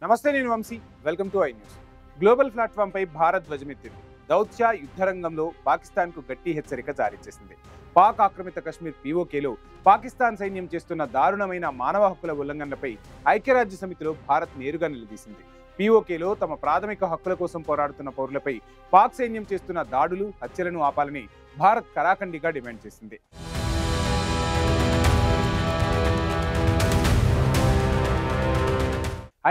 నమస్తే, నేను Vamshi. Welcome to I news. Global platform పై భారత్ ధ్వజమెత్తింది. దౌత్య యుద్ధ రంగంలో పాకిస్తాన్ కు గట్టి హెచ్చరిక జారీ చేసింది. పాక్ ఆక్రమిత కశ్మీర్ పీఓకేలో పాకిస్తాన్ సైన్యం చేస్తున్న దారుణమైన మానవ హక్కుల ఉల్లంఘనలపై ఐక్యరాజ్య సమితిలో భారత్ నేరుగా నిలదీసింది. పీఓకేలో తమ ప్రాథమిక హక్కుల కోసం పోరాడుతున్న పౌరులపై పాక్ సైన్యం చేస్తున్న దాడులు, హత్యలను ఆపాలని భారత్ కరాఖండిగా డిమాండ్ చేసింది.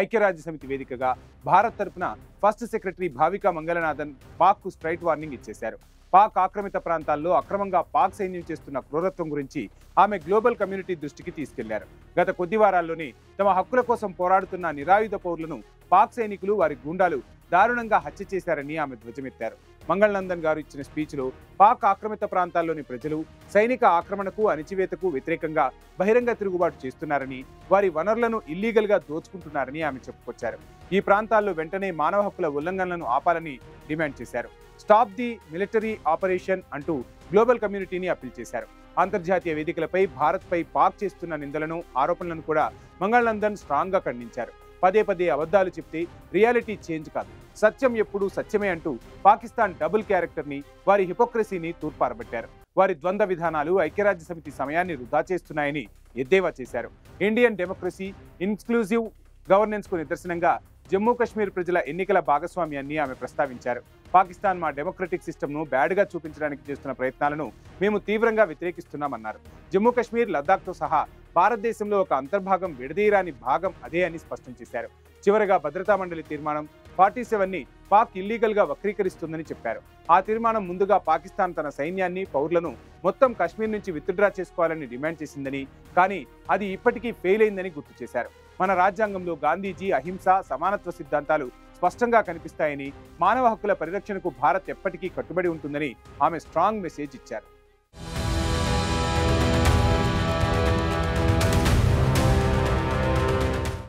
ఐక్యరాజ్య సమితి వేదికగా భారత్ తరపున ఫస్ట్ సెక్రటరీ భావికా మంగళనాథన్ పాక్ కు స్ట్రైట్ వార్నింగ్ ఇచ్చేశారు. పాక్ ఆక్రమిత ప్రాంతాల్లో అక్రమంగా పాక్ సైన్యం చేస్తున్న క్రూరత్వం గురించి ఆమె గ్లోబల్ కమ్యూనిటీ దృష్టికి తీసుకెళ్లారు. గత కొద్ది వారాల్లోనే తమ హక్కుల కోసం పోరాడుతున్న నిరాయుధ పౌరులను పాక్ సైనికులు, వారి గూండాలు దారుణంగా హత్య చేశారని ఆమె ధ్వజమెత్తారు. మంగళనందన్ గారు ఇచ్చిన స్పీచ్లో పాక్ ఆక్రమిత ప్రాంతాల్లోని ప్రజలు సైనిక ఆక్రమణకు, అణిచివేతకు వ్యతిరేకంగా బహిరంగ తిరుగుబాటు చేస్తున్నారని, వారి వనరులను ఇల్లీగల్ గా దోచుకుంటున్నారని ఆమె చెప్పుకొచ్చారు. ఈ ప్రాంతాల్లో వెంటనే మానవ హక్కుల ఉల్లంఘనలను ఆపాలని డిమాండ్ చేశారు. స్టాప్ ది మిలిటరీ ఆపరేషన్ అంటూ గ్లోబల్ కమ్యూనిటీని అప్పీల్ చేశారు. అంతర్జాతీయ వేదికలపై భారత్ పై పాక్ చేస్తున్న నిందలను, ఆరోపణలను కూడా మంగళనందన్ స్ట్రాంగ్ గా ఖండించారు. పదే పదే అబద్ధాలు చెప్తే రియాలిటీ చేంజ్ కాదు, సత్యం ఎప్పుడూ సత్యమే అంటూ పాకిస్తాన్ డబుల్ క్యారెక్టర్ని, వారి హిపోక్రసీని తూర్పారబట్టారు. వారి ద్వంద్వ విధానాలు ఐక్యరాజ్య సమితి సమయాన్ని వృధా చేస్తున్నాయని ఎద్దేవా చేశారు. ఇండియన్ డెమోక్రసీ, ఇన్క్లూజివ్ గవర్నెన్స్ కు నిదర్శనంగా జమ్మూ కాశ్మీర్ ప్రజల ఎన్నికల భాగస్వామ్యాన్ని ఆమె ప్రస్తావించారు. పాకిస్తాన్ మా డెమోక్రటిక్ సిస్టమ్ను బ్యాడ్గా చూపించడానికి చేస్తున్న ప్రయత్నాలను మేము తీవ్రంగా వ్యతిరేకిస్తున్నామన్నారు. జమ్మూ కాశ్మీర్, లద్దాఖ్తో సహా భారతదేశంలో ఒక అంతర్భాగం, విడదీయరాని భాగం అదే అని స్పష్టం చేశారు. చివరగా భద్రతా మండలి తీర్మానం 47ని పాక్ ఇల్లీగల్ గా వక్రీకరిస్తుందని చెప్పారు. ఆ తీర్మానం ముందుగా పాకిస్తాన్ తన సైన్యాన్ని, పౌరులను మొత్తం కాశ్మీర్ నుంచి విత్డ్రా చేసుకోవాలని డిమాండ్ చేసిందని, కానీ అది ఇప్పటికీ ఫెయిల్ అయిందని గుర్తు చేశారు. మన రాజ్యాంగంలో గాంధీజీ అహింస, సమానత్వ సిద్ధాంతాలు స్పష్టంగా కనిపిస్తాయని, మానవ హక్కుల పరిరక్షణకు భారత్ ఎప్పటికీ కట్టుబడి ఉంటుందని ఆమె స్ట్రాంగ్ మెసేజ్ ఇచ్చారు.